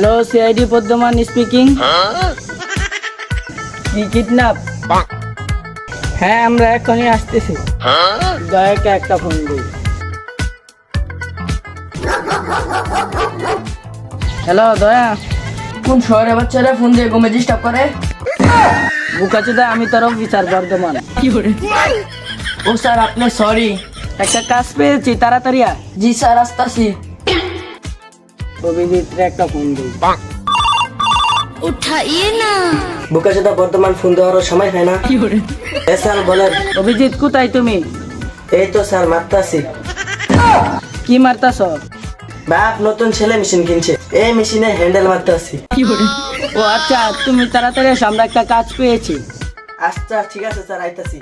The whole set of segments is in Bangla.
Hello CID পদ্মমান speaking. কি কিডন্যাপ? হ্যাঁ আমরা এখনই আসতেছি, দয়াকে একটা ফোন দিই। হ্যালো দয়া। কোন শহরে বাচ্চারা ফোন দিয়ে ঘুমে ডিস্টার্ব করে? বুকাচোদা আমি তোর অফিসার বর্ধমান। ও স্যার আপনি সরি। একটা কাজ পেয়েছি, তাড়াতাড়ি আয়। জি স্যার আসতাছি। অভিজিৎরে একটা ফোন দিই। उठाइए ना। বুকাচোদা বর্তমান ফোন দেওয়ারও সময় হয় না। স্যার বলেন। অভিজিৎ কোথায় তুমি? এই তো স্যার মারতাছি। কি মারতাছ? বাপ নতুন ছেলে মেশিন কিনছে, এই মেশিনে হ্যান্ডেল মারতাছি। ও আচ্ছা, তুমি তাড়াতাড়ি এসো, আমরা একটা কাজ পেয়েছি। আচ্ছা ঠিক আছে স্যার আইতাছি।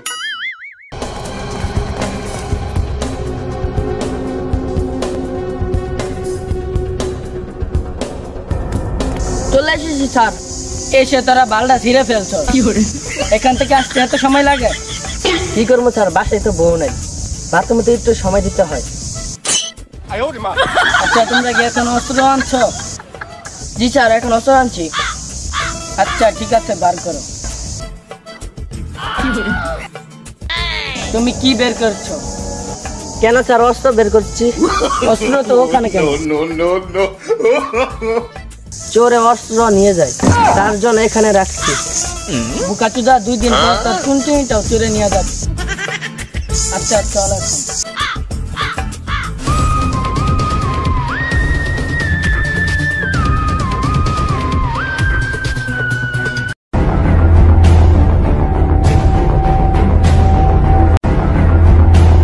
চলে এসেছি স্যার। এসে তোরা বালটা ছিঁড়ে ফেলছো। এখান থেকে আসতে এত সময় লাগে? কি করবো স্যার, বাসায় তো বউ নাই, বাথরুমে তো একটু সময় দিতে হয়। আচ্ছা তোমরা গিয়ে এখন অস্ত্র আনছো? জি স্যার এখন অস্ত্র আনছি। আচ্ছা ঠিক আছে, বার করো। তুমি কি বের করছো? কেন স্যার অস্ত্র বের করছি? অস্ত্র তো ওখানে কেন? চোরে অস্ত্র নিয়ে যায়, তার জন্য এখানে রাখছি। বুকাচুদা 2 দিন পর তার টুনটুনিটাও চুরে নিয়ে যাবে। আচ্ছা চল এখন।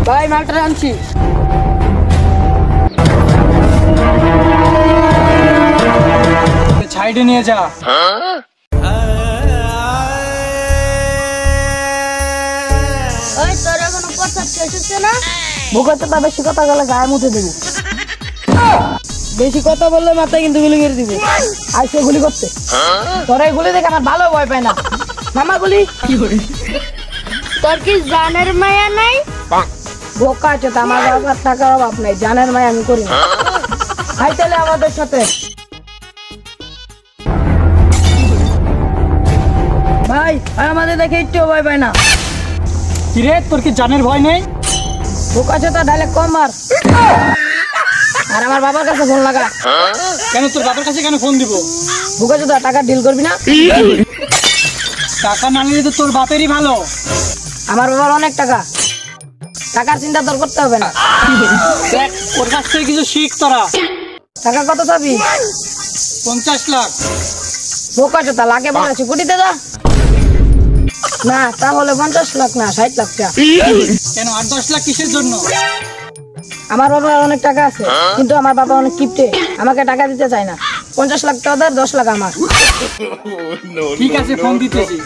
ভাই মালটা আনছি। সাইডে নিয়ে যা। ওই তোর এখনো প্রসাদ শেষ হচ্ছে না? বুকাচুদা বেশি কথা বলে গায়ে মুতে দেবো। বেশি কথা বললে মাথায় কিন্তু গুলি করে দিবে। আইসে গুলি করতে। তোরা এই গুলি দেখে আমার ভালো ভয় পায় না। মামা গুলি। তোর কি জানের মায়া নাই? বুকাচুদা আমার বাবার টাকার অভাব নাই, জানের মায়া আমি করি না। আই তাহলে আমাদের সাথে। ভাই আমাদের দেখে একটু ভয় পায় না। কিরে তোর কি জানের ভয় নেই? বুকাচুদা ডাইরেক্ট কম মার। আর আমার বাবার কাছে ফোন লাগা। কেন তোর বাবার কাছে কেন ফোন দিব? বুকাচুদা টাকা ডিল করবি না? টাকা না নিলে তো তোর বাপেরই ভালো। আমার বাবার অনেক টাকা, টাকার চিন্তা তোর করতে হবে না। দেখ ওর কাছ থেকে কিছু শিখ তোরা। টাকা কত চাবি? 50 লাখ। বুকাচুদা লাগে বলেছি কোটিতে যা। না তাহলে 50 লাখ না 60 লাখ টাকা। কেন 8-10 লাখ কিসের জন্য? আমার বাবার অনেক টাকা আছে, কিন্তু আমার বাবা অনেক কিপটে, আমাকে টাকা দিতে চায় না। 50 লাখ টাকা ওদের, 10 লাখ আমার। ঠিক আছে ফোন দিতেছি।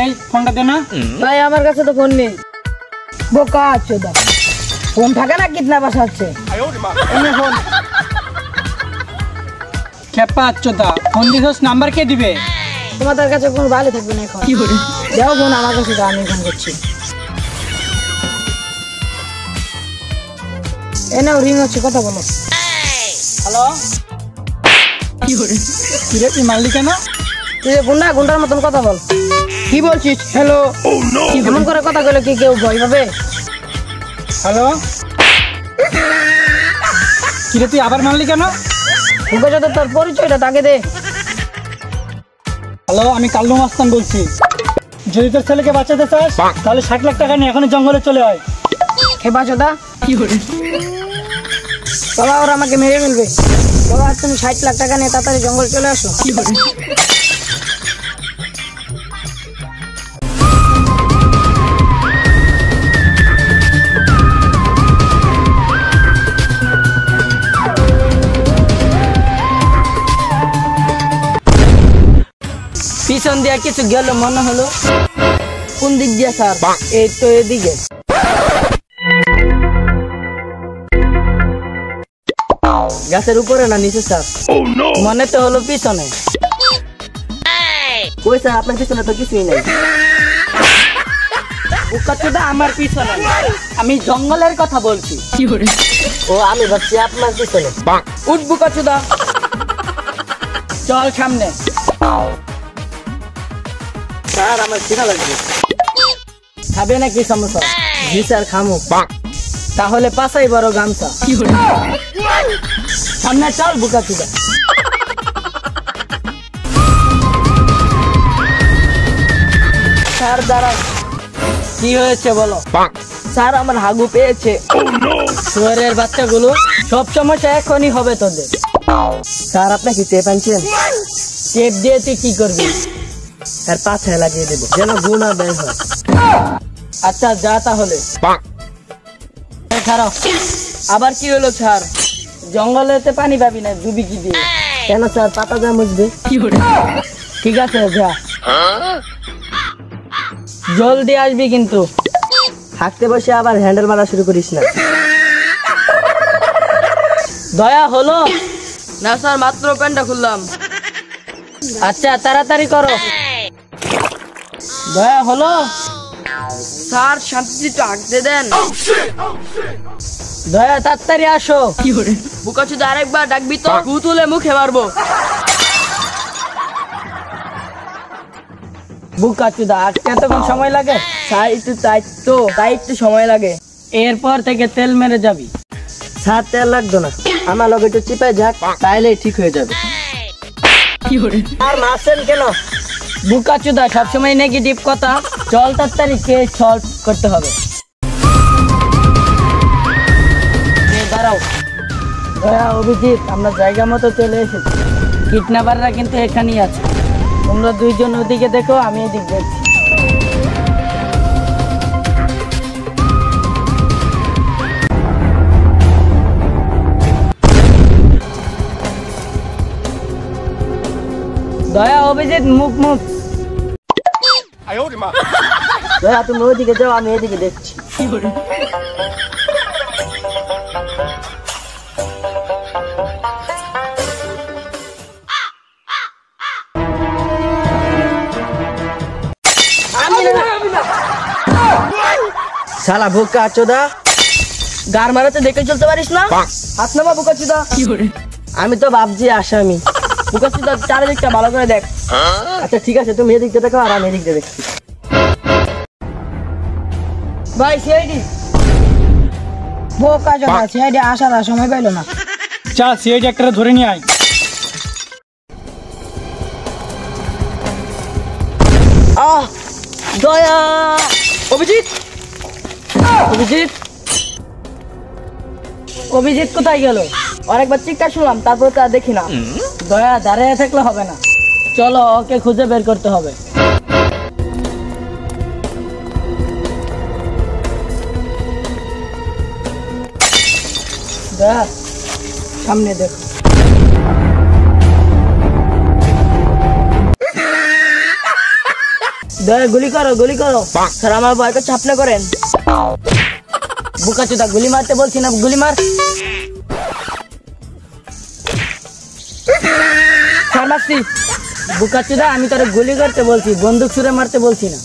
এই ফোনটা দে না। ভাই আমার কাছে তো ফোন নেই। বুকাচুদা ফোন থাকে না কিডন্যাপ আসছে। এনে ফোন। খেপাচোদা ফোন দিছস, নাম্বার কে দিবে? তোমাদের কাছে কোনো ভালো থাকবে না এখন। দাও ফোন আমার কাছে, দাও আমি ফোন করছি। এনাও রিং হচ্ছে, কথা বলো। হ্যালো কিরে তুই মারলি কেন? তুই গুন্ডা গুন্ডার মতন কথা বল। কি বলছিস? হ্যালো এমন করে কথা বলে কি কেউ ভয় পাবে? হ্যালো কিরে তুই আবার মারলি কেন? বুকাচুদা তোর পরিচয়টা তাকে দে। হ্যালো আমি কাল্লু মাস্তান বলছি। যদি তোর ছেলেকে বাঁচাতে চাস তাহলে 60 লাখ টাকা নিয়ে এখনই জঙ্গলে চলে আয়। খেপাচোদা কি করে? বাবা ওরা আমাকে মেরে ফেলবে। বাবা তুমি 60 লাখ টাকা নিয়ে তাড়াতাড়ি জঙ্গল চলে আসো। কি করে? পিছন দিয়ে কিছু গেল মনে হলো। কোন দিক দিয়ে স্যার? এই তো এদিকে। গাছের উপরে না নিচে স্যার? মনে তো হলো পিছনে। কই স্যার আপনার পিছনে তো কিছুই নাই। বুকাচোদা আমার পিছনে না। আমি জঙ্গলের কথা বলছি। ও আমি ভাবছি আপনার পিছনে। উঠ বুকাচোদা, চল সামনে। স্যার আমার খিদা লাগবে। খাবে নাকি সমোসা? জি স্যার খামো। তাহলে পাশাই বড় গামছা। সামনে চল বুকাচোদা। স্যার দাঁড়ান। কি হয়েছে বলো? স্যার আমার হাগু পেয়েছে। শুয়োরের বাচ্চাগুলো, সব সমস্যা এখনই হবে তোদের। স্যার আপনি কি টেপ আনছেন? টেপ দিয়ে তুই কি করবি? স্যার পাছায় লাগিয়ে দেবো যেন গু না বের হয়। আচ্ছা যা তাহলে। খারাপ। আবার কি হলো স্যার? জঙ্গলেতে পানি পাবি না, ডুবি কি দিয়ে? কেন স্যার পাতা যা মুছবে? ঠিক আছে যা, জলদি আসবি কিন্তু। থাকতে বসে আবার হ্যান্ডেল মারা শুরু করিস না। দয়া হলো? না স্যার মাত্র প্যান্টটা খুললাম। আচ্ছা তাড়াতাড়ি করো। দয়া হলো? স্যার শান্তি একটু আঁকতে দেন। দয়া তাড়াতাড়ি আসো। বুকাচোদা আরেকবার ডাকবি তো গু তুলে মুখে মারবো। বুকাচোদা আজকে এতক্ষণ সময় লাগে? স্যার একটু তাই একটু সময় লাগে। এরপর থেকে তেল মেরে যাবি। স্যার তেল লাগতো না, আমার লগে একটু চিপায় যাক তাইলেই ঠিক হয়ে যাবে। আর মারছেন কেন? বুকাচোদা সবসময় নেগেটিভ কথা। চল তাড়াতাড়ি কেস সলভ করতে হবে। দাঁড়াও। দয়া অভিজিৎ, আমরা জায়গা মতো চলে এসেছি। কিডন্যাপাররা কিন্তু এখানেই আছে। তোমরা দুইজন ওদিকে দেখো, আমি এদিক দেখছি। দয়া অভিজিৎ মুখ। দয়া তুমি ওইদিকে যাও, আমি এদিকে দেখছি। শালা বুকাচোদা, গার মারাতে দেখে চলতে পারিস না? হাত নামা বুকাচোদা। আমি তো ভাবছি আসামি। বুকাচোদা চারিদিকটা ভালো করে দেখ। আচ্ছা ঠিক আছে, তুমি এদিকটা দেখো আর আমি এদিকটা দেখছি। ভাই সিআইডি। বোকাচোদা সিআইডি আসার আর সময় পাইলো না। চল সিআইডি একটা ধরে নিয়ে আয়। দয়া অভিজিৎ। অভিজিৎ কোথায় গেল? অনেকবার চিৎকার শুনলাম, তারপর তো আর দেখি না। দয়া দাঁড়িয়ে থাকলে হবে না, চলো ওকে খুঁজে বের করতে হবে। দয়া সামনে দেখো। দয়া গুলি করো। স্যার আমার ভয়কে চাপনা করেন। বুকাচোদা গুলি মারতে বলছি না, গুলি মার। স্যার মারছি। বুকাচোদা আমি তোরে গুলি করতে বলছি, বন্দুক ছুড়ে মারতে বলছি না।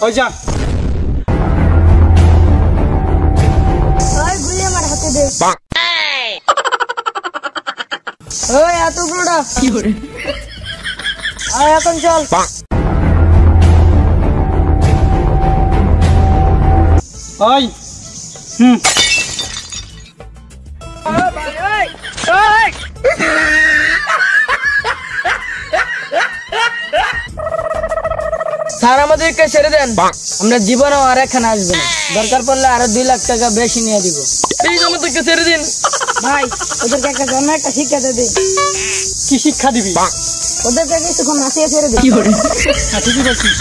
ওই যা। ওই গুলি আমার হাতে দে। ওই এতগুলোটা আর এখন চল। ওই স্যার আমাদেরকে ছেড়ে দেন, আমরা জীবনেও আর এখানে আসবো না। দরকার পড়লে আরো 2 লাখ টাকা বেশি নিয়ে দিব। প্লিজ আমাদেরকে ছেড়ে দিন। ভাই ওদেরকে একটা শিক্ষা দিই। কি শিক্ষা দিবি? ওদেরকে কিছুক্ষণ নাচিয়ে ছেড়ে দিই। ঠিকই বলছিস।